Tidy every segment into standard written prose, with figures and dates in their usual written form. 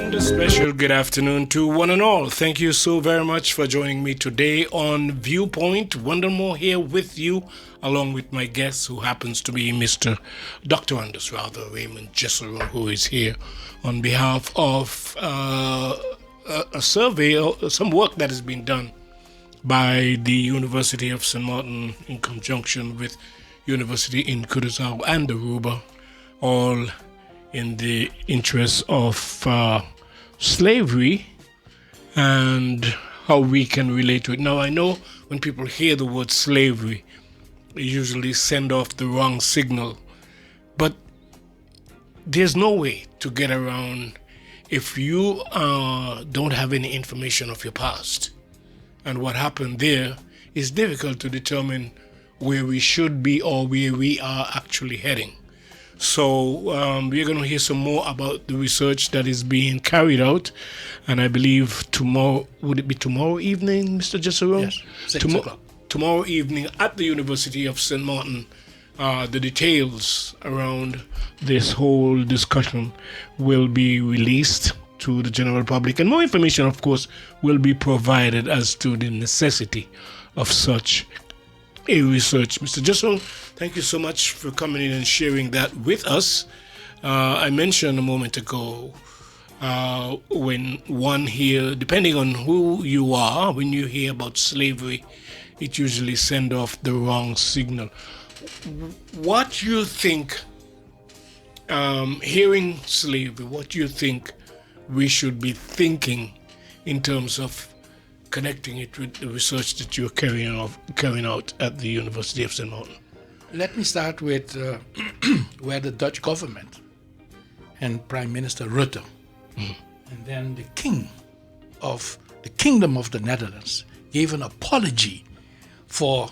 And a special good afternoon to one and all. Thank you so very much for joining me today on Viewpoint. Wondermore here with you, along with my guest, who happens to be Mr. Dr. Raymond Jessurun, who is here on behalf of a survey or some work that has been done by the University of St.Maarten in conjunction with University in Curaçao and Aruba, all in the interest of slavery and how we can relate to it. Now, I know when people hear the word slavery, they usually send off the wrong signal, but there's no way to get around if you don't have any information of your past. And what happened there is difficult to determine where we should be or where we are actually heading. So we're going to hear some more about the research that is being carried out. And I believe tomorrow, would it be tomorrow evening, Mr. Jessurun? Yes, 6 o'clock. Tomorrow evening at the University of St.Maarten, the details around this whole discussion will be released to the general public. And more information, of course, will be provided as to the necessity of such a research. Mr. Jessurun, thank you so much for coming in and sharing that with us. I mentioned a moment ago when one hear, depending on who you are, when you hear about slavery, it usually send off the wrong signal. What you think, hearing slavery, what you think we should be thinking in terms of connecting it with the research that you're carrying out at the University of St.Maarten? Let me start with where the Dutch government and Prime Minister Rutte and then the King of the Kingdom of the Netherlands gave an apology for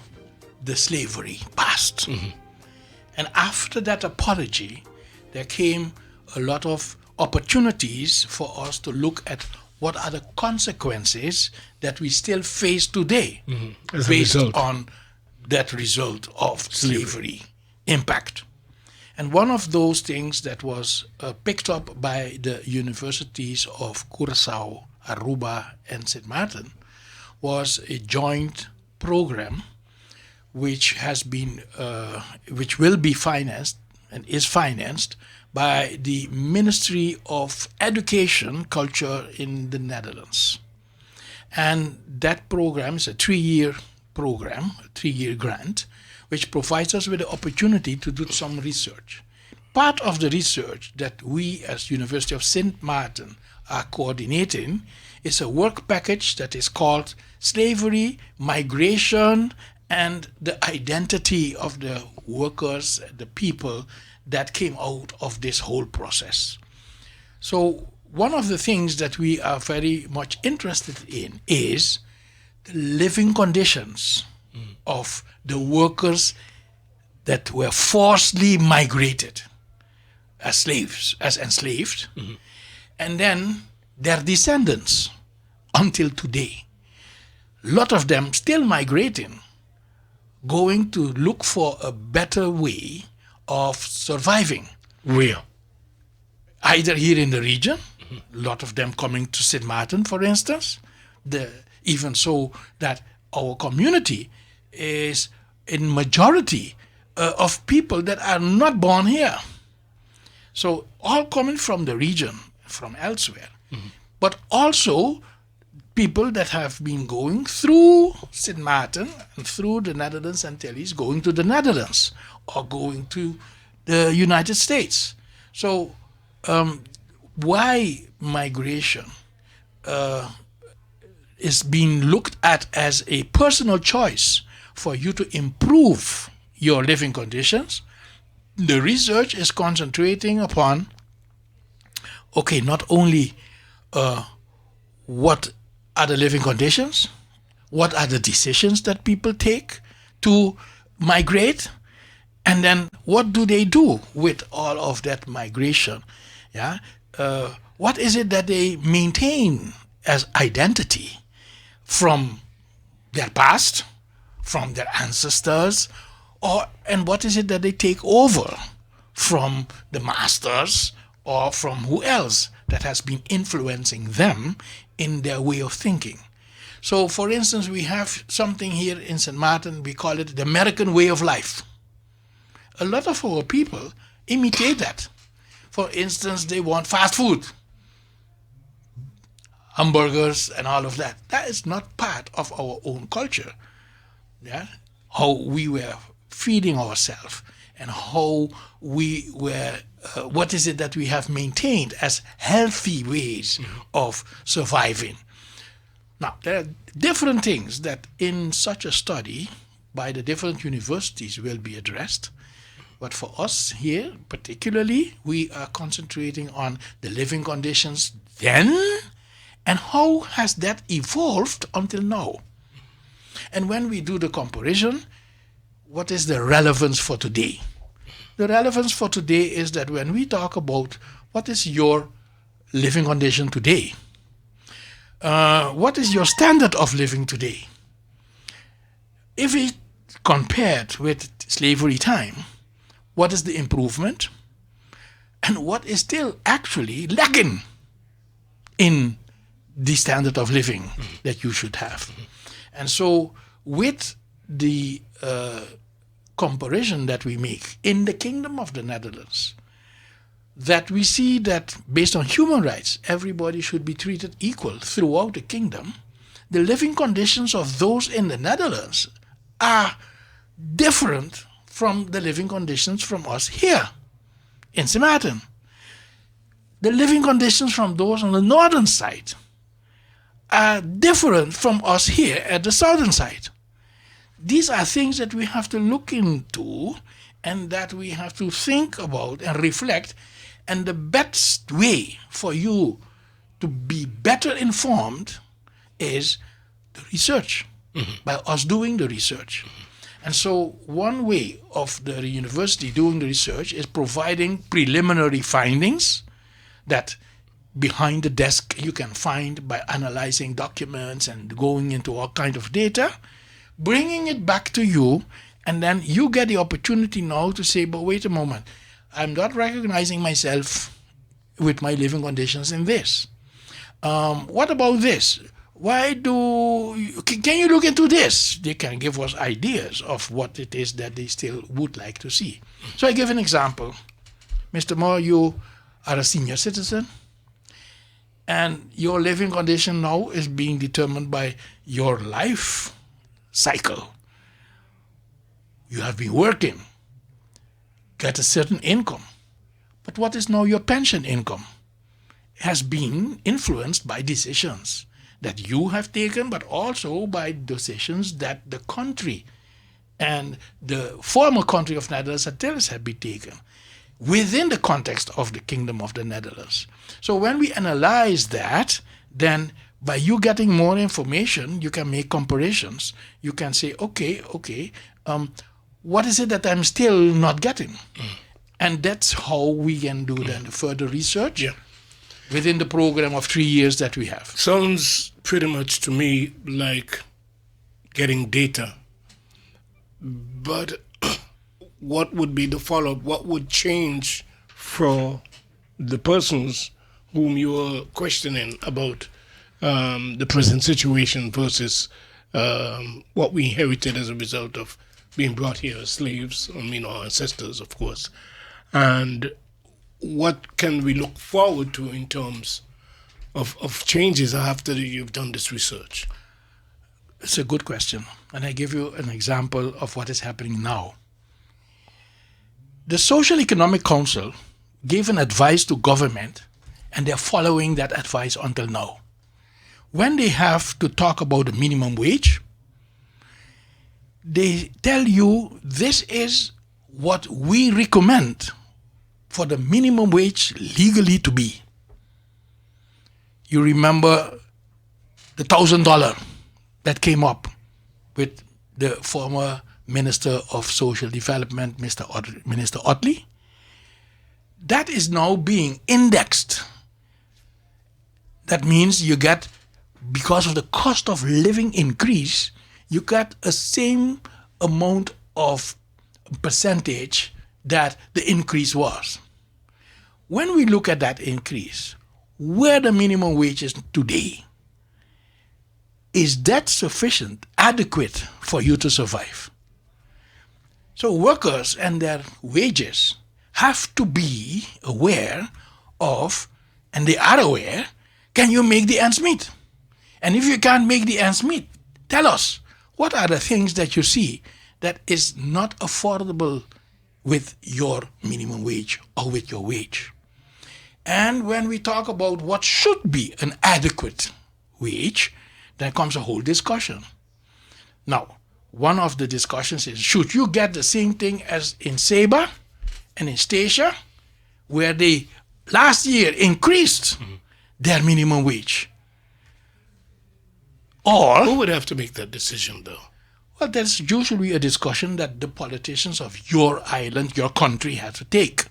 the slavery past. And after that apology, there came a lot of opportunities for us to look at what are the consequences that we still face today based on that result of slavery impact. And one of those things that was picked up by the universities of Curaçao, Aruba, and St. Maarten was a joint program which has been, which will be financed and is financed by the Ministry of Education, Culture in the Netherlands. And that program is a 3-year program, a 3-year grant, which provides us with the opportunity to do some research. Part of the research that we as University of St. Maarten are coordinating is a work package that is called Slavery, Migration, and the Identity of the Workers, the people that came out of this whole process. So one of the things that we are very much interested in is the living conditions of the workers that were forcibly migrated as slaves, as enslaved, and then their descendants until today. A lot of them still migrating, going to look for a better way of surviving. Where? Either here in the region, a lot of them coming to St. Maarten, for instance, even so that our community is in majority of people that are not born here. So all coming from the region, from elsewhere, but also people that have been going through St. Maarten and through the Netherlands Antilles, going to the Netherlands or going to the United States. So why migration is being looked at as a personal choice for you to improve your living conditions? The research is concentrating upon, okay, not only what are the living conditions, what are the decisions that people take to migrate, and then what do they do with all of that migration? Yeah, what is it that they maintain as identity from their past, from their ancestors, and what is it that they take over from the masters or from who else that has been influencing them in their way of thinking. So, for instance, we have something here in St. Maarten, we call it the American way of life. A lot of our people imitate that. For instance, they want fast food, hamburgers and all of that. That is not part of our own culture. Yeah? How we were feeding ourselves and how we were, what is it that we have maintained as healthy ways of surviving. Now, there are different things that in such a study by the different universities will be addressed. But for us here, particularly, we are concentrating on the living conditions then and how has that evolved until now. And when we do the comparison, what is the relevance for today? The relevance for today is that when we talk about what is your living condition today, what is your standard of living today? If we compared with slavery time, what is the improvement? And what is still actually lacking in the standard of living that you should have? And so with the comparison that we make in the Kingdom of the Netherlands, that we see that based on human rights, everybody should be treated equal throughout the kingdom, the living conditions of those in the Netherlands are different from the living conditions from us here in St. Maarten. The living conditions from those on the northern side are different from us here at the southern side. These are things that we have to look into and that we have to think about and reflect. And the best way for you to be better informed is the research, by us doing the research. And so one way of the university doing the research is providing preliminary findings that behind the desk you can find by analyzing documents and going into all kind of data, bringing it back to you, and then you get the opportunity now to say, but wait a moment, I'm not recognizing myself with my living conditions in this. What about this? Can you look into this? They can give us ideas of what it is that they still would like to see. So I give an example. Mr. Moore, you are a senior citizen, and your living condition now is being determined by your life cycle. You have been working, get a certain income. But what is now your pension income? It has been influenced by decisions that you have taken, but also by decisions that the country and the former country of Netherlands have been taken within the context of the Kingdom of the Netherlands. So when we analyze that, then by you getting more information, you can make comparisons. You can say, okay, what is it that I'm still not getting? And that's how we can do then further research within the program of 3 years that we have. Sounds pretty much to me like getting data. But what would be the follow-up? What would change for the persons whom you are questioning about the present situation versus what we inherited as a result of being brought here as slaves, our ancestors, of course. And what can we look forward to in terms of changes after you've done this research? It's a good question. And I give you an example of what is happening now. The Social Economic Council gave an advice to government, and they're following that advice until now. When they have to talk about the minimum wage, they tell you this is what we recommend for the minimum wage legally to be. You remember the $1,000 that came up with the former Minister of Social Development, Minister Otley? That is now being indexed. That means you get, because of the cost of living increase, you get a same amount of percentage that the increase was. When we look at that increase, where the minimum wage is today, is that sufficient, adequate for you to survive? So workers and their wages have to be aware of, and they are aware, can you make the ends meet? And if you can't make the ends meet, tell us, what are the things that you see that is not affordable with your minimum wage or with your wage? And when we talk about what should be an adequate wage, there comes a whole discussion. Now, one of the discussions is, should you get the same thing as in Saba and in Statia, where they last year increased their minimum wage? Or Who would have to make that decision, though? well, that's usually a discussion that the politicians of your island, your country, have to take.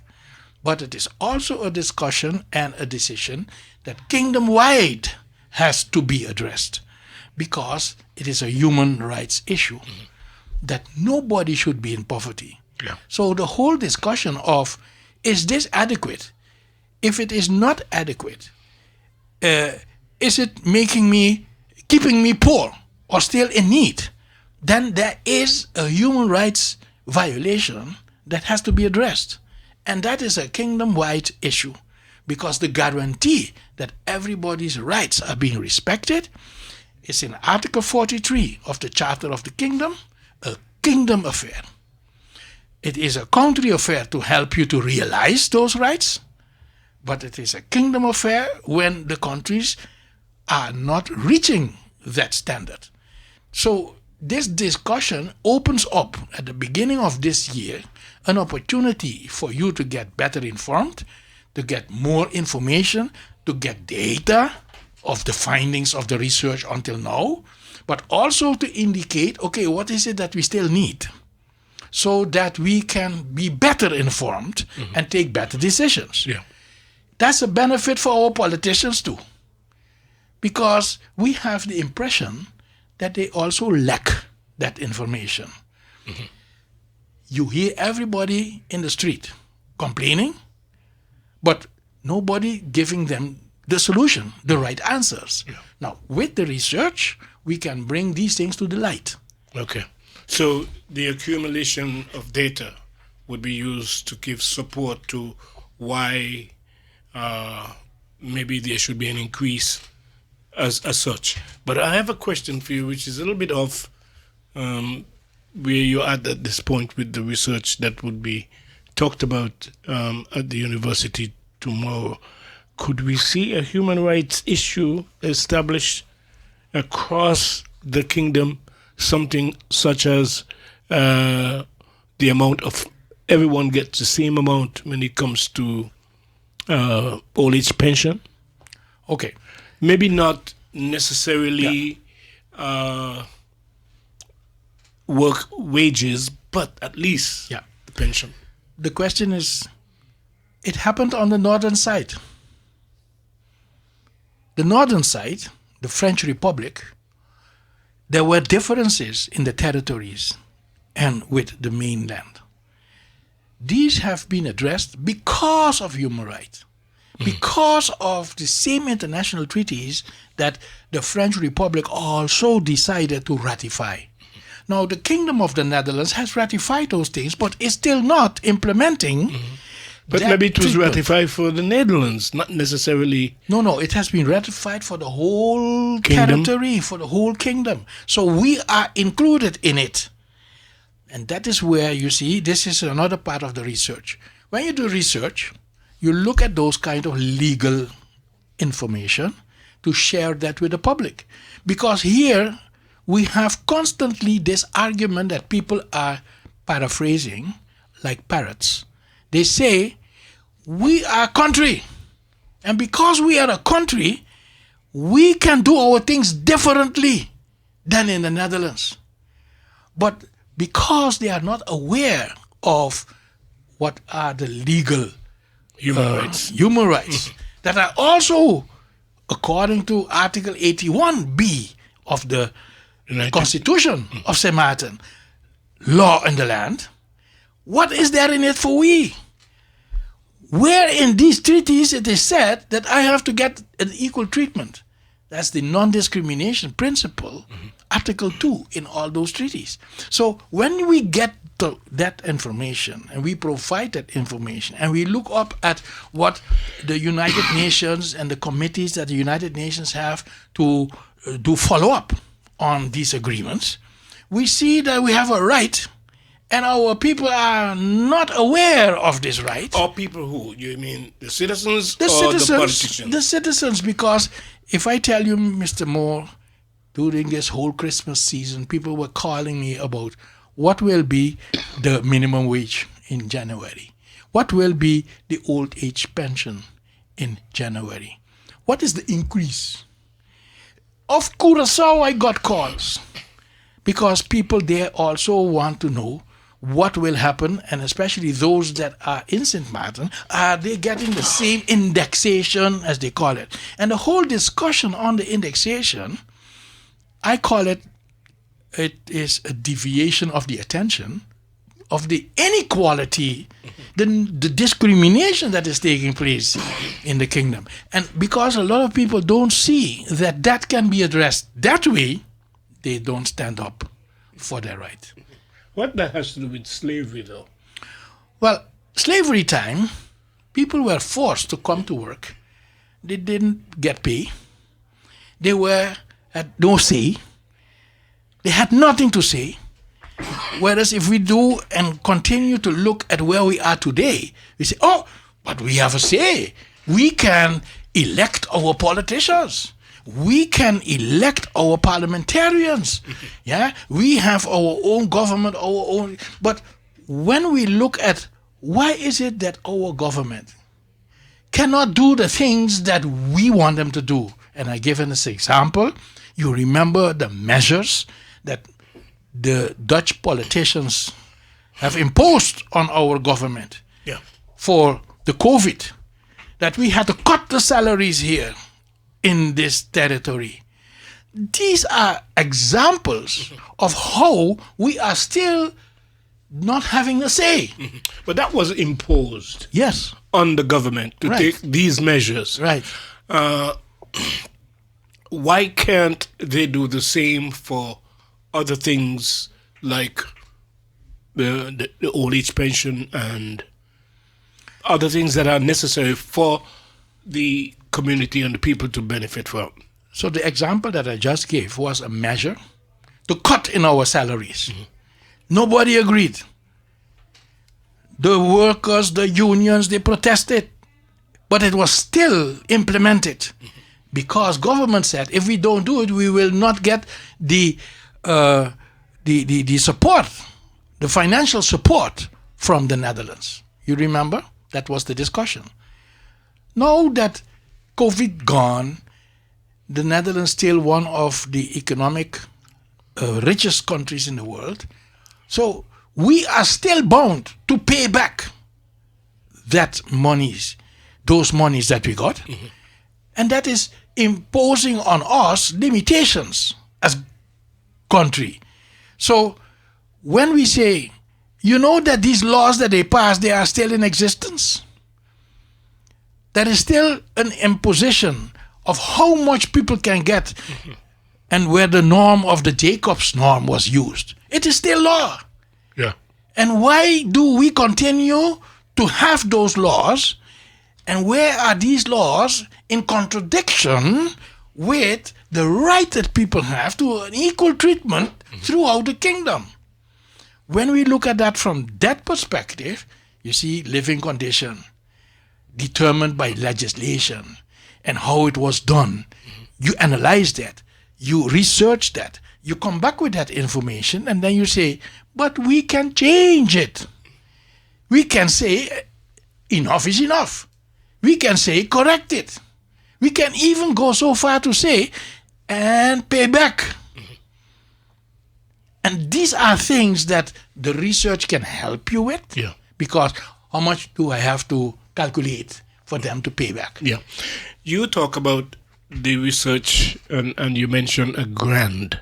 But it is also a discussion and a decision that kingdom-wide has to be addressed, because it is a human rights issue that nobody should be in poverty. Yeah. So the whole discussion of, is this adequate? If it is not adequate, is it keeping me poor or still in need? Then there is a human rights violation that has to be addressed. And that is a kingdom-wide issue, because the guarantee that everybody's rights are being respected is in Article 43 of the Charter of the Kingdom, a kingdom affair. It is a country affair to help you to realize those rights, but it is a kingdom affair when the countries are not reaching that standard. So this discussion opens up at the beginning of this year an opportunity for you to get better informed, to get more information, to get data of the findings of the research until now, but also to indicate, okay, what is it that we still need so that we can be better informed and take better decisions. Yeah. That's a benefit for our politicians too, because we have the impression that they also lack that information. You hear everybody in the street complaining, but nobody giving them the solution, the right answers. Yeah. Now, with the research, we can bring these things to the light. Okay. So the accumulation of data would be used to give support to why maybe there should be an increase as such. But I have a question for you, which is a little bit off where you're at this point with the research that would be talked about at the university tomorrow. Could we see a human rights issue established across the kingdom, something such as the amount of everyone gets the same amount when it comes to old age pension? Okay. Maybe not necessarily work wages, but at least the pension. The question is, it happened on the northern side. The northern side, the French Republic, there were differences in the territories and with the mainland. These have been addressed because of human rights, because of the same international treaties that the French Republic also decided to ratify. Now, the Kingdom of the Netherlands has ratified those things, but is still not implementing. But maybe it was ratified for the Netherlands, not necessarily. No, it has been ratified for the whole Kingdom. territory, for the whole kingdom. So we are included in it. And that is where, you see, this is another part of the research. When you do research, you look at those kind of legal information to share that with the public. Because here we have constantly this argument that people are paraphrasing like parrots. They say, we are a country. And because we are a country, we can do our things differently than in the Netherlands. But because they are not aware of what are the legal Human rights. that are also, according to Article 81B of the Constitution of St.Maarten, law in the land, what is there in it for we? where in these treaties it is said that I have to get an equal treatment. That's the non-discrimination principle, Article 2 in all those treaties. So when we get that information and we provide that information and we look up at what the United Nations and the committees that the United Nations have to do follow-up on these agreements, we see that we have a right and our people are not aware of this right. Or people who? You mean the citizens The or citizens, the politicians? the citizens, because if I tell you, Mr. Moore, during this whole Christmas season, people were calling me about what will be the minimum wage in January? What will be the old age pension in January? What is the increase? Of Curaçao, I got calls because people there also want to know what will happen, and especially those that are in St.Maarten, are they getting the same indexation, as they call it? And the whole discussion on the indexation, I call it is a deviation of the attention of the inequality, the discrimination that is taking place in the kingdom. And because a lot of people don't see that that can be addressed that way, they don't stand up for their right. What that has to do with slavery, though? Well, slavery time, people were forced to come to work. They didn't get pay. They had no say. They had nothing to say. Whereas if we do and continue to look at where we are today, we say, oh, but we have a say. We can elect our politicians. We can elect our parliamentarians. Yeah, we have our own government, our own. But when we look at why is it that our government cannot do the things that we want them to do, and I give an example. You remember the measures that the Dutch politicians have imposed on our government for the COVID, that we had to cut the salaries here in this territory. These are examples of how we are still not having a say. But that was imposed Yes. on the government to take these measures. Right. Why can't they do the same for other things like the old age pension and other things that are necessary for the community and the people to benefit from? So the example that I just gave was a measure to cut in our salaries. Nobody agreed. The workers, the unions, they protested. But it was still implemented because government said if we don't do it, we will not get the support, the financial support from the Netherlands. You remember? That was the discussion. Now that COVID gone, the Netherlands still one of the economic richest countries in the world. So we are still bound to pay back those monies that we got. And that is imposing on us limitations as country. So when we say, you know that these laws that they passed, they are still in existence. There is still an imposition of how much people can get and where the norm of the Jacob's norm was used. It is still law. Yeah. And why do we continue to have those laws? And where are these laws in contradiction with the right that people have to an equal treatment throughout the kingdom? When we look at that from that perspective, you see living condition determined by legislation and how it was done. You analyze that, you research that, you come back with that information, and then you say, but we can change it. We can say enough is enough. We can say correct it. We can even go so far to say and pay back. And these are things that the research can help you with. Yeah. Because how much do I have to calculate for them to pay back? Yeah. You talk about the research and you mentioned a grant.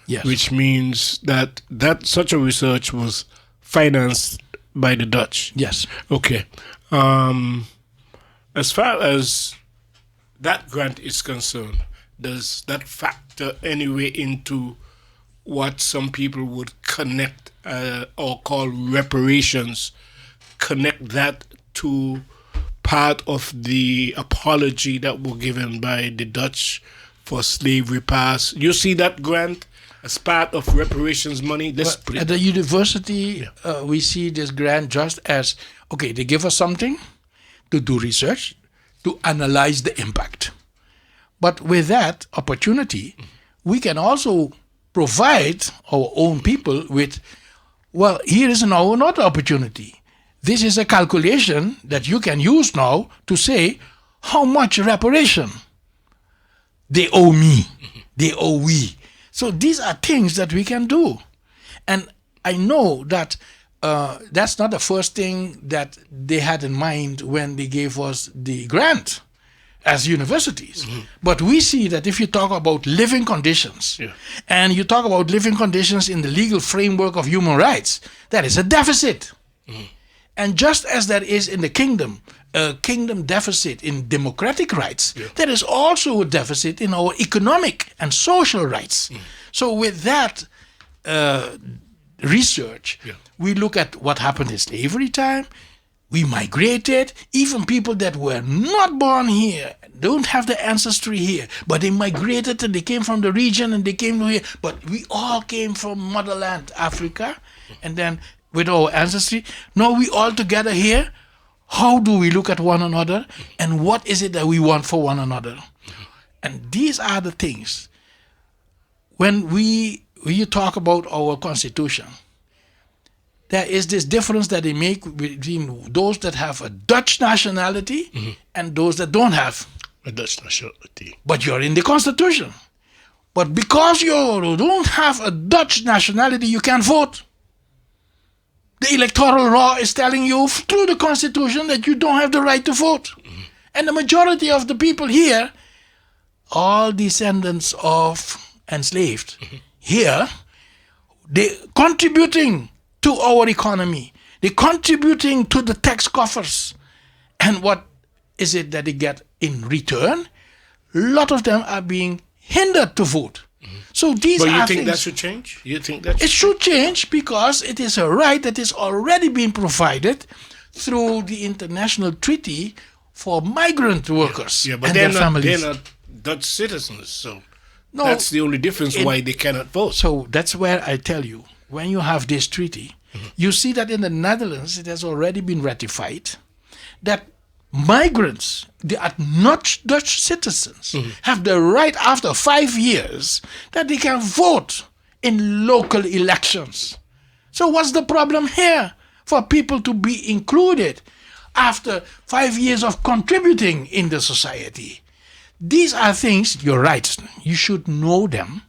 Yes. Which means that such a research was financed by the Dutch. Yes. Okay. As far as that grant is concerned, does that factor anyway into what some people would connect or call reparations, connect that to part of the apology that were given by the Dutch for slavery past? You see that grant as part of reparations money? At the university, we see this grant just as, okay, they give us something to do research, to analyze the impact. But with that opportunity, we can also provide our own people with, well, here is now another opportunity. This is a calculation that you can use now to say how much reparation they owe me, they owe we. So these are things that we can do. And I know that that's not the first thing that they had in mind when they gave us the grant as universities. But we see that if you talk about living conditions, and you talk about living conditions in the legal framework of human rights, that is a deficit. And just as there is in the kingdom a kingdom deficit in democratic rights, there is also a deficit in our economic and social rights. So with that research, we look at what happened in slavery time. We migrated, even people that were not born here, don't have the ancestry here, but they migrated and they came from the region and they came to here. But we all came from motherland, Africa, and then with our ancestry. Now we all together here. How do we look at one another, and what is it that we want for one another? And these are the things. When you talk about our constitution, there is this difference that they make between those that have a Dutch nationality and those that don't have a Dutch nationality. But you're in the constitution. But because you don't have a Dutch nationality, you can't vote. The electoral law is telling you through the constitution that you don't have the right to vote. And the majority of the people here, all descendants of enslaved, here, they're contributing to our economy. They're contributing to the tax coffers. And what is it that they get in return? A lot of them are being hindered to vote. So these are things. But you think that should change? You think that it should change because it is a right that is already being provided through the international treaty for migrant workers but and their families. They're not Dutch citizens, so that's the only difference why they cannot vote. So that's where I tell you, when you have this treaty, you see that in the Netherlands it has already been ratified that migrants, they are not Dutch citizens, have the right after 5 years that they can vote in local elections. So what's the problem here for people to be included after 5 years of contributing in the society? These are things, you're right, you should know them.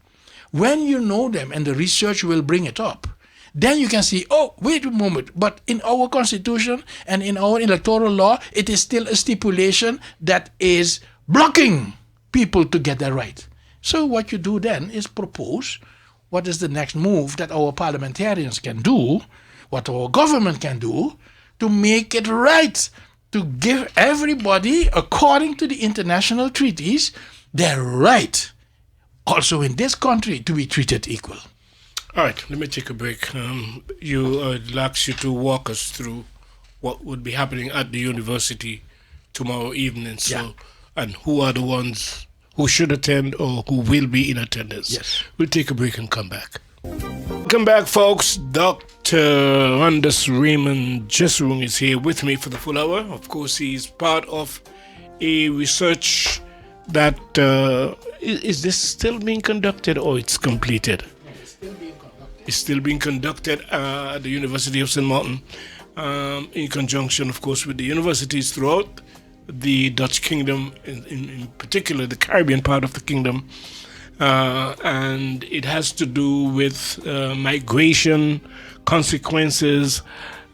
When you know them and the research will bring it up, then you can see, oh, wait a moment, but in our constitution and in our electoral law, it is still a stipulation that is blocking people to get their right. So what you do then is propose what is the next move that our parliamentarians can do, what our government can do to make it right, to give everybody, according to the international treaties, their right, also in this country, to be treated equal. All right, let me take a break. I'd ask you to walk us through what would be happening at the university tomorrow evening. And who are the ones who should attend or who will be in attendance. Yes. We'll take a break and come back. Welcome back, folks. Dr. Drs Raymond Jessurun is here with me for the full hour. Of course, he's part of a research that is this still being conducted or it's completed? It's still being conducted at the University of St.Maarten in conjunction, of course, with the universities throughout the Dutch kingdom, in particular the Caribbean part of the kingdom. And it has to do with migration consequences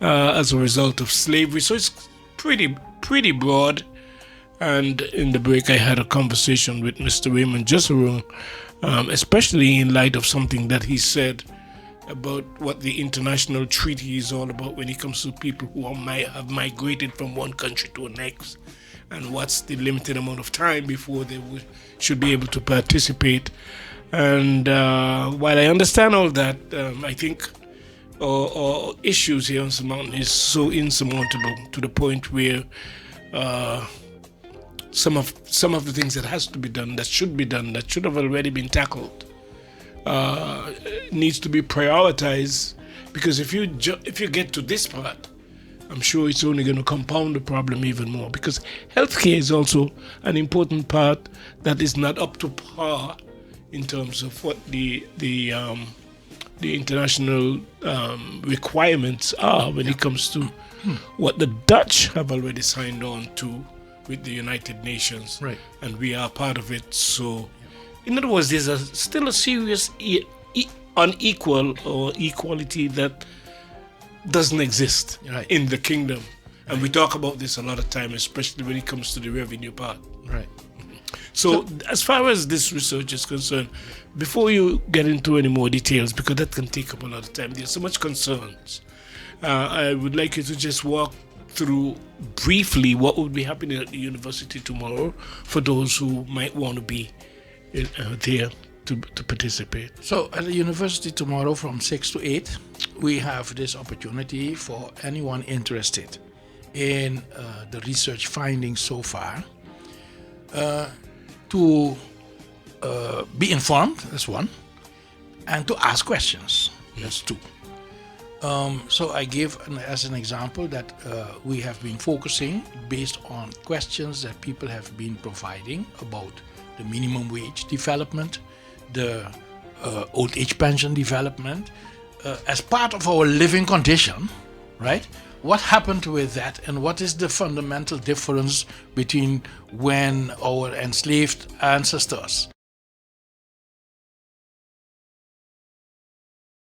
as a result of slavery. So it's pretty broad. And in the break, I had a conversation with Mr. Raymond Jessurun, especially in light of something that he said about what the international treaty is all about when it comes to people who have migrated from one country to the next. and what's the limited amount of time before they should be able to participate. And while I understand all that, I think our issues here on St. Maarten is so insurmountable to the point where some of the things that has to be done, that should have already been tackled, needs to be prioritized. Because if you get to this part, I'm sure it's only going to compound the problem even more. Because healthcare is also an important part that is not up to par in terms of what the international requirements are when it comes to what the Dutch have already signed on to with the United Nations, right? And we are part of it. So, in other words, there's still a serious unequal or equality that doesn't exist in the kingdom, and we talk about this a lot of time, especially when it comes to the revenue part. Right. So, as far as this research is concerned, before you get into any more details, because that can take up a lot of time, there's so much concerns. I would like you to just walk through briefly what would be happening at the university tomorrow for those who might want to be there to participate. So at the university tomorrow from 6 to 8, we have this opportunity for anyone interested in the research findings so far to be informed, that's one, and to ask questions, that's two. So I give as an example that we have been focusing based on questions that people have been providing about the minimum wage development, the old age pension development, as part of our living condition, right? What happened with that, and what is the fundamental difference between when our enslaved ancestors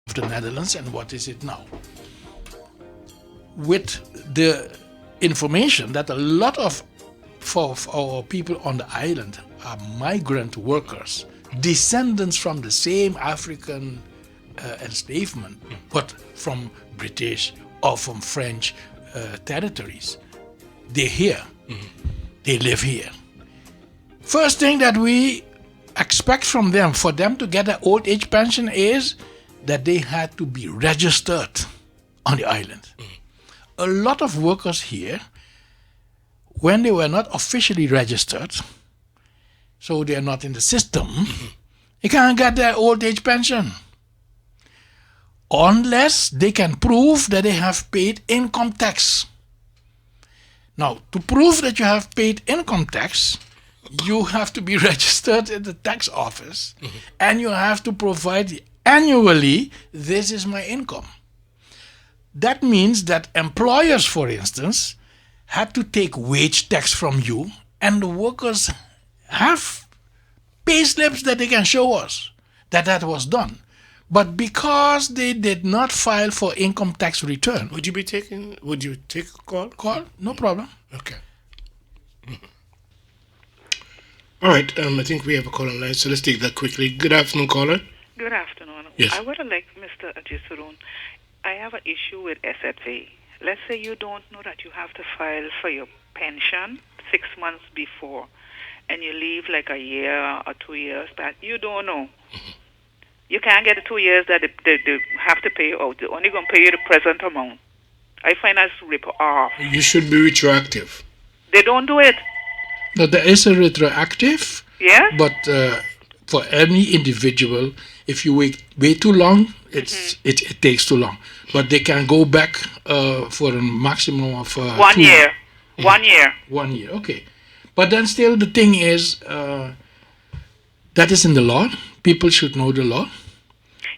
of the Netherlands and what is it now? With the information that a lot of our people on the island are migrant workers, descendants from the same African enslavement, but from British or from French territories. They're here. They live here. First thing that we expect from them, for them to get an old age pension, is that they had to be registered on the island. A lot of workers here, when they were not officially registered, so they are not in the system, they can't get their old age pension unless they can prove that they have paid income tax. Now, to prove that you have paid income tax, you have to be registered at the tax office, and you have to provide annually, this is my income. That means that employers, for instance, had to take wage tax from you, and the workers have pay slips that they can show us that was done. But because they did not file for income tax return. Would you take a call? Call? No problem. Okay. All right, I think we have a call online, so let's take that quickly. Good afternoon, caller. Good afternoon. Yes. I would like Mr. Jessurun. I have an issue with SFA. Let's say you don't know that you have to file for your pension 6 months before, and you leave like a year or 2 years back. You don't know. You can't get the 2 years that they have to pay you out. They're only going to pay you the present amount. I find that's rip off. You should be retroactive. They don't do it. Now, there is a retroactive. Yeah? But for any individual, if you wait too long, it takes too long. But they can go back for a maximum of 1 year. 1 year. 1 year, okay. But then still the thing is, that is in the law. People should know the law.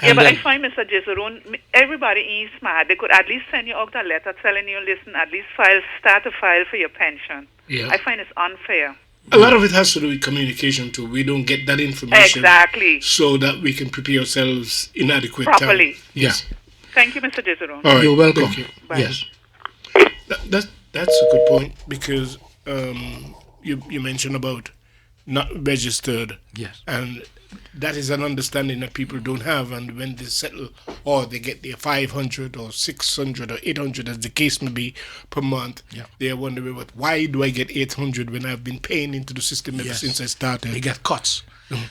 Yeah, but I find, Mr. Jessurun, everybody is smart. They could at least send you out a letter telling you, listen, at least start to file for your pension. Yeah. I find it's unfair. A lot of it has to do with communication too. We don't get that information. Exactly. So that we can prepare ourselves in adequate properly. time. Yes. Thank you, Mr. Jessurun. All right. You're welcome. Thank you. Bye. Yes. That's a good point, because you mentioned about not registered. Yes. And that is an understanding that people don't have. And when they settle, or they get their 500 or 600 or 800, as the case may be, per month, they are wondering, why do I get 800 when I've been paying into the system ever since I started? They get cuts.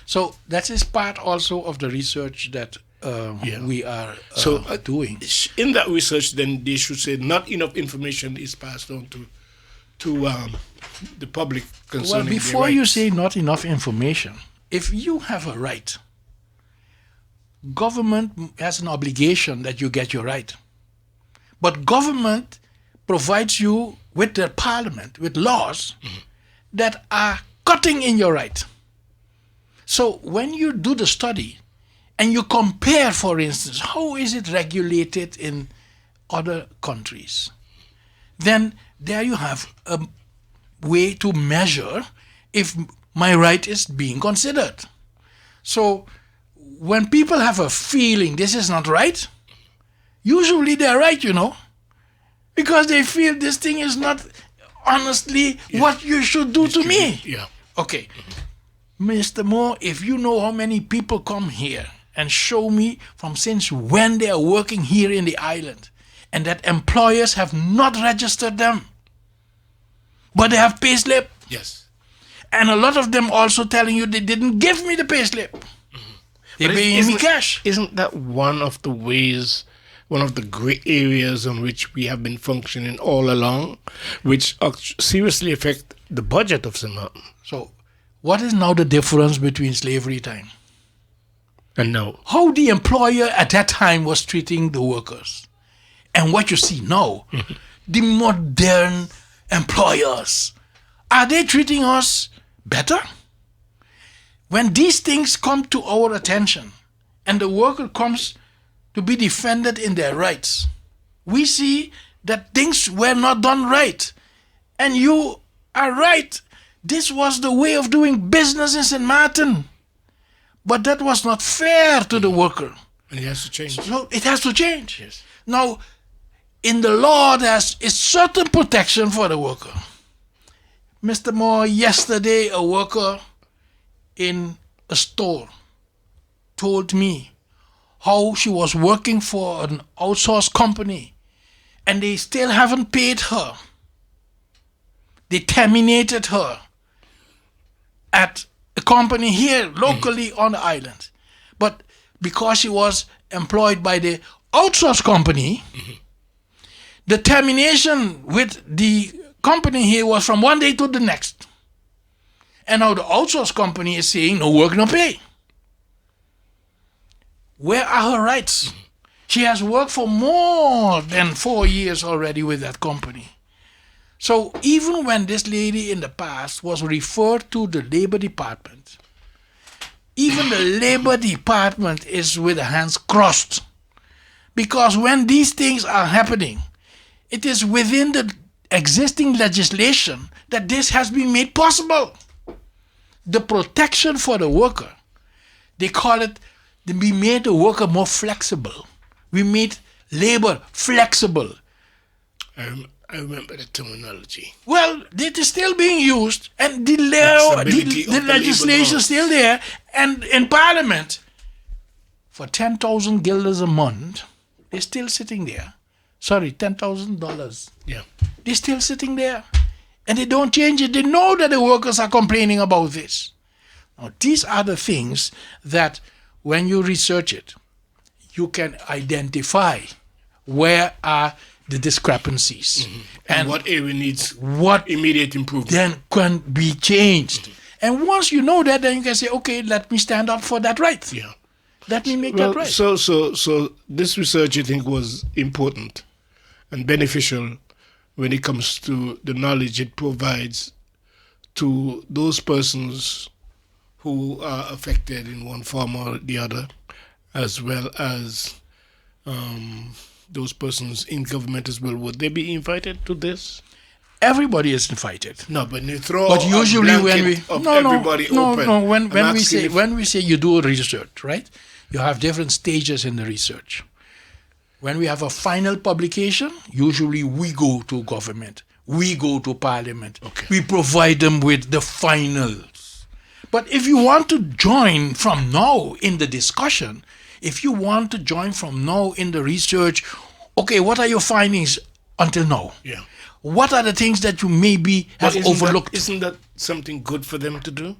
So that is part also of the research that we are doing. In that research, then they should say not enough information is passed on to the public concerning. Well, before you say not enough information, if you have a right, government has an obligation that you get your right. But government provides you with the parliament, with laws that are cutting in your right. So when you do the study and you compare, for instance, how is it regulated in other countries, then there you have a way to measure if my right is being considered. So when people have a feeling this is not right, usually they're right, because they feel this thing is not honestly what you should do to me. Yeah. Okay. Mr. Moore, if you know how many people come here and show me from since when they are working here in the island, and that employers have not registered them, but they have payslip. Yes. And a lot of them also telling you they didn't give me the payslip. They paying me cash. Isn't that one of the ways, one of the great areas on which we have been functioning all along, which seriously affect the budget of St. Maarten? So, what is now the difference between slavery time and now? How the employer at that time was treating the workers, and what you see now, the modern employers, are they treating us better? When these things come to our attention and the worker comes to be defended in their rights, we see that things were not done right. And you are right. This was the way of doing business in St. Maarten. But that was not fair to the worker. And it has to change. So it has to change. Yes. Now, in the law, there's a certain protection for the worker. Mr. Moore, yesterday a worker in a store told me how she was working for an outsourced company and they still haven't paid her. They terminated her at a company here locally on the island. But because she was employed by the outsourced company, the termination with the company here was from one day to the next. And now the outsourced company is saying no work, no pay. Where are her rights? She has worked for more than 4 years already with that company. So even when this lady in the past was referred to the Labor Department, even the Labor Department is with their hands crossed. Because when these things are happening, it is within the existing legislation that this has been made possible. The protection for the worker, they call it, we made the worker more flexible. We made labor flexible. I remember the terminology. Well, it is still being used, and the legislation is still there. And in Parliament, for 10,000 guilders a month, they're still sitting there. Sorry, $10,000. Yeah. They're still sitting there. And they don't change it. They know that the workers are complaining about this. Now, these are the things that when you research it, you can identify where are the discrepancies. And what area needs immediate improvement. Then can be changed. And once you know that, then you can say, okay, let me stand up for that right. Yeah. Let me make that right. So this research, you think, was important and beneficial when it comes to the knowledge it provides to those persons who are affected in one form or the other, as well as those persons in government as well. Would they be invited to this? Everybody is invited. No, but you throw but usually when we everybody open. When we say you do research, right? You have different stages in the research. When we have a final publication, usually we go to government, we go to Parliament, we provide them with the finals. But if you want to join from now in the discussion, if you want to join from now in the research, okay, what are your findings until now? Yeah. What are the things that you maybe have overlooked? Isn't that something good for them to do?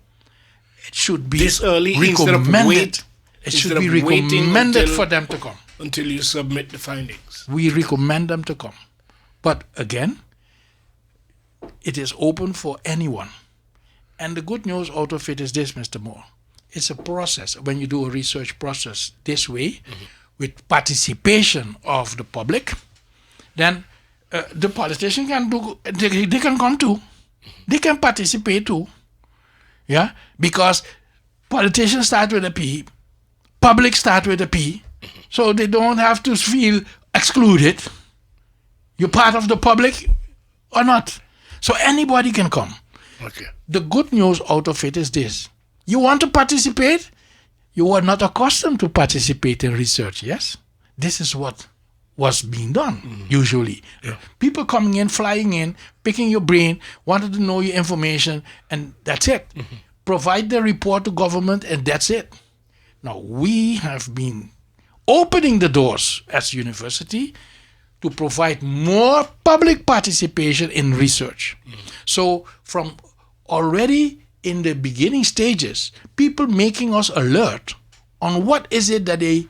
It should be This early, instead of recommended. It should be recommended for them to come. until you submit the findings. We recommend them to come. But again, it is open for anyone. And the good news out of it is this, Mr. Moore. It's a process. When you do a research process this way, with participation of the public, then the politician can do, they can come too. They can participate too. Yeah? Because politicians start with a P, public start with a P, so they don't have to feel excluded. You're part of the public or not. So anybody can come. Okay. The good news out of it is this. You want to participate? You are not accustomed to participate in research, yes? This is what was being done, usually. Yeah. People coming in, flying in, picking your brain, wanted to know your information, and that's it. Provide the report to government, and that's it. Now, we have been opening the doors as university to provide more public participation in research. So from already in the beginning stages, people making us alert on what is it that they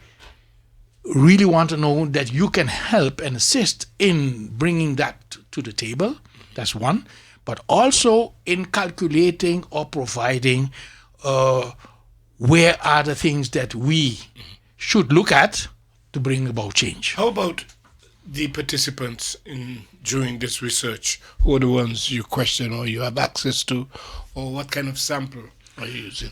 really want to know, that you can help and assist in bringing that to the table. That's one. But also in calculating or providing where are the things that we should look at to bring about change. How about the participants during this research? Who are the ones you question or you have access to, or what kind of sample are you using?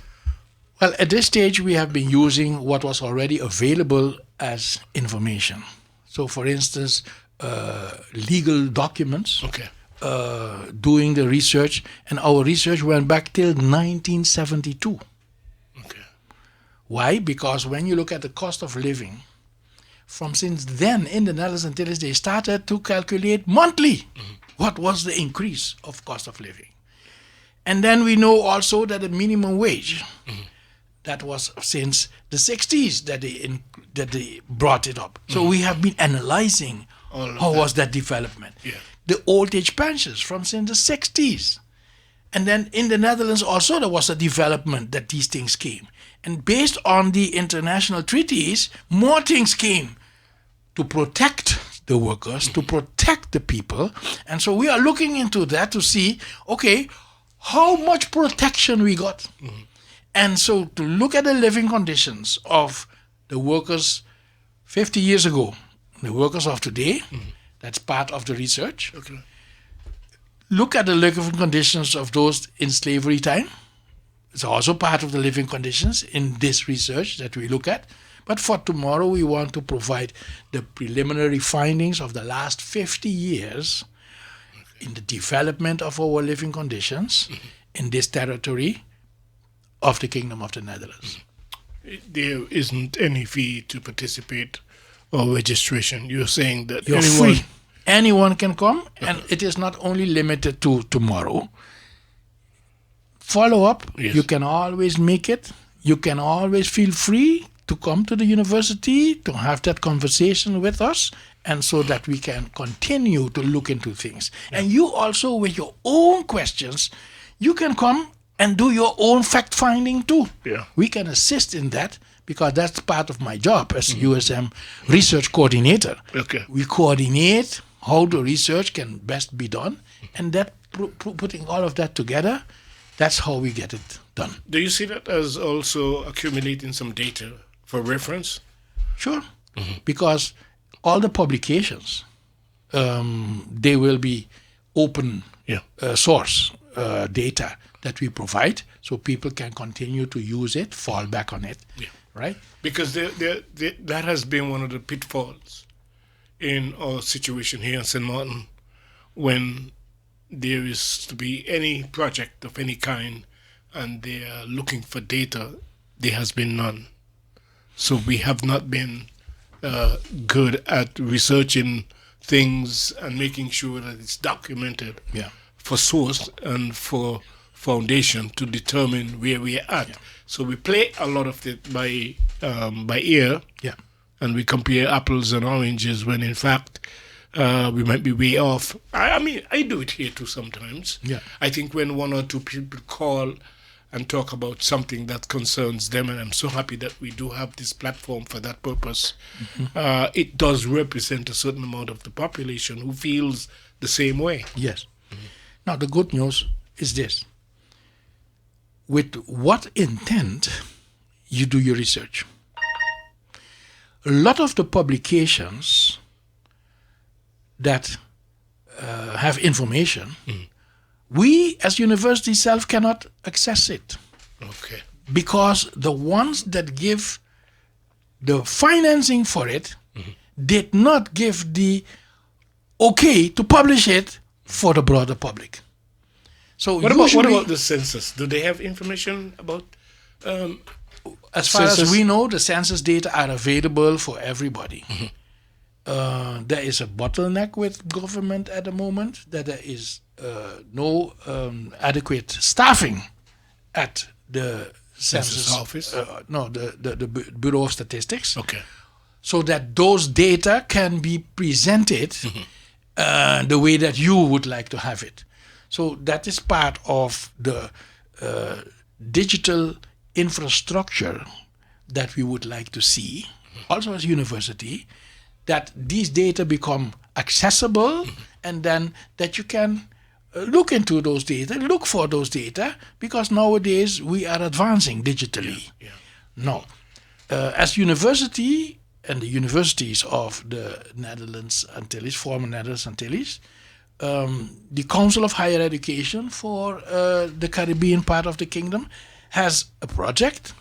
Well, at this stage, we have been using what was already available as information. So, for instance, legal documents, Okay. doing the research, and our research went back till 1972. Okay. Why? Because when you look at the cost of living, from since then in the Netherlands until this day, started to calculate monthly what was the increase of cost of living. And then we know also that the minimum wage, that was since the 60s that they brought it up. So we have been analyzing how was that development. Yeah. The old age pensions from since the 60s. And then in the Netherlands also there was a development that these things came. And based on the international treaties, more things came to protect the workers, to protect the people. And so we are looking into that to see, okay, how much protection we got. And so to look at the living conditions of the workers 50 years ago, the workers of today, that's part of the research. Okay. Look at the living conditions of those in slavery time. It's also part of the living conditions in this research that we look at. But for tomorrow, we want to provide the preliminary findings of the last 50 years in the development of our living conditions in this territory of the Kingdom of the Netherlands. There isn't any fee to participate or registration. You're saying that You're free. Anyone can come, and it is not only limited to tomorrow. Follow up. Yes. You can always make it. You can always feel free to come to the university, to have that conversation with us, and so that we can continue to look into things. And you also, with your own questions, you can come and do your own fact finding too. Yeah. We can assist in that because that's part of my job as USM research coordinator. Okay. We coordinate how the research can best be done, and that putting all of that together, that's how we get it done. Do you see that as also accumulating some data for reference? Sure. Because all the publications, they will be open source data that we provide, so people can continue to use it, fall back on it, right? Because that has been one of the pitfalls in our situation here in St.Maarten, when there is to be any project of any kind and they are looking for data, there has been none. So we have not been good at researching things and making sure that it's documented for source and for foundation to determine where we're at. Yeah. So we play a lot of it by ear, Yeah. and we compare apples and oranges when in fact we might be way off. I mean, I do it here too sometimes. Yeah. I think when one or two people call and talk about something that concerns them, and I'm so happy that we do have this platform for that purpose, it does represent a certain amount of the population who feels the same way. Yes. Now, the good news is this. With what intent you do your research? A lot of the publications that have information, we as university self cannot access it. Okay. Because the ones that give the financing for it did not give the okay to publish it for the broader public. So What usually, about the census? Do they have information about as far as census? we know, the census data are available for everybody. There is a bottleneck with government at the moment, that there is no adequate staffing at the Census office? No, the Bureau of Statistics. Okay. So that those data can be presented the way that you would like to have it. So that is part of the digital infrastructure that we would like to see, also as university, that these data become accessible, and then that you can look into those data, look for those data, because nowadays we are advancing digitally. Yeah. Now, as university and the universities of the Netherlands Antilles, former Netherlands Antilles, the Council of Higher Education for the Caribbean part of the kingdom has a project,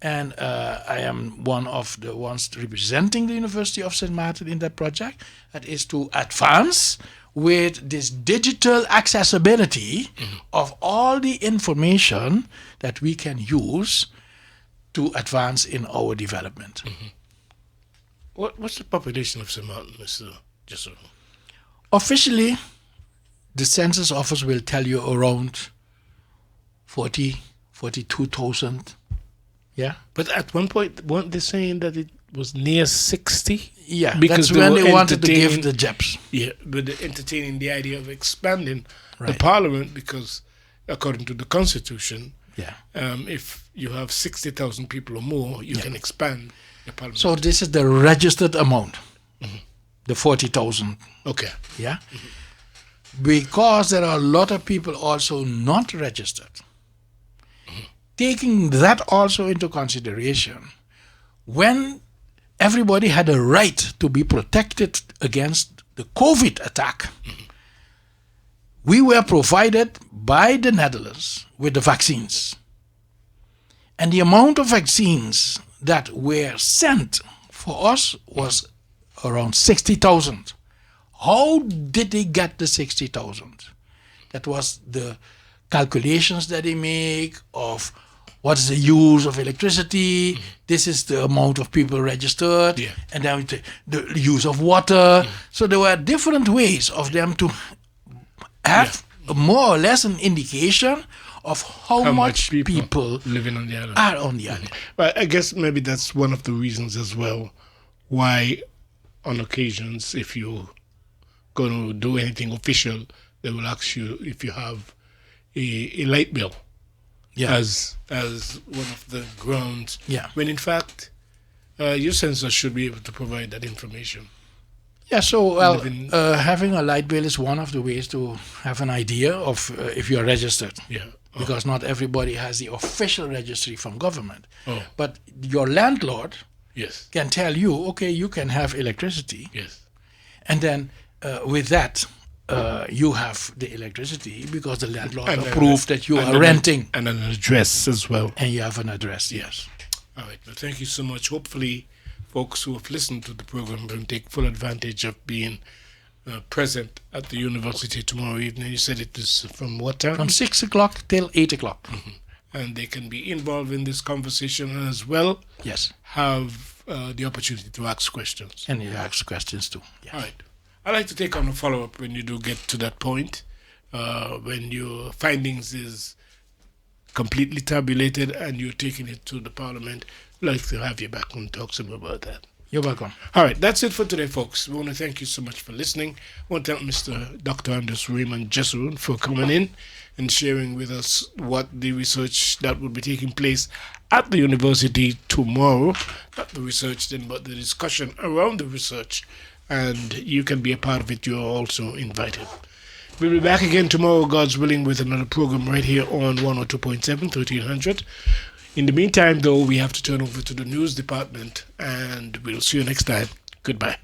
and I am one of the ones representing the University of St.Maarten in that project. That is to advance with this digital accessibility of all the information that we can use to advance in our development. What's the population of St.Maarten, Mr. Jessurun? Officially, the census office will tell you around 42,000. Yeah. But at one point, weren't they saying that it was near 60? Yeah, Because that's when were they wanted to give entertaining- the JEPs. Yeah, but they're entertaining the idea of expanding the Right. parliament because, according to the constitution, Yeah. if you have 60,000 people or more, you can expand the parliament. So this is the registered amount, the 40,000. Okay. Yeah. Because there are a lot of people also not registered. Taking that also into consideration, when everybody had a right to be protected against the COVID attack, we were provided by the Netherlands with the vaccines. And the amount of vaccines that were sent for us was around 60,000. How did they get the 60,000? That was the calculations that they make of what is the use of electricity. This is the amount of people registered, Yeah. and then the use of water. So there were different ways of them to have more or less an indication of how much people living on the island. are on the island. But I guess maybe that's one of the reasons as well why, on occasions, if you're going to do anything official, they will ask you if you have a light bill as one of the grounds. Yeah. When in fact, your census should be able to provide that information. Yeah, so well, Living- having a light bill is one of the ways to have an idea of if you are registered. Yeah. Because not everybody has the official registry from government. Oh. But your landlord Yes. can tell you, okay, you can have electricity. Yes. And then with that, you have the electricity because the landlord And approved that you and are renting. and an address as well. And you have an address, yes. All right. Well, thank you so much. Hopefully, folks who have listened to the program will take full advantage of being present at the university tomorrow evening. You said it is from what time? From 6 o'clock till 8 o'clock. And they can be involved in this conversation and as well Yes. have the opportunity to ask questions. And you ask questions too. Yes. All right. I'd like to take on a follow-up when you do get to that point, when your findings is completely tabulated and you're taking it to the Parliament. We'd like to have you back and talk some about that. You're welcome. All right, that's it for today, folks. We want to thank you so much for listening. I want to thank Mr. Dr. Drs Raymond Jessurun for coming in and sharing with us what the research that will be taking place at the university tomorrow. Not the research then, but the discussion around the research. And you can be a part of it. You're also invited. We'll be back again tomorrow, God's willing, with another program right here on 102.7, 1300. In the meantime, though, we have to turn over to the news department, and we'll see you next time. Goodbye.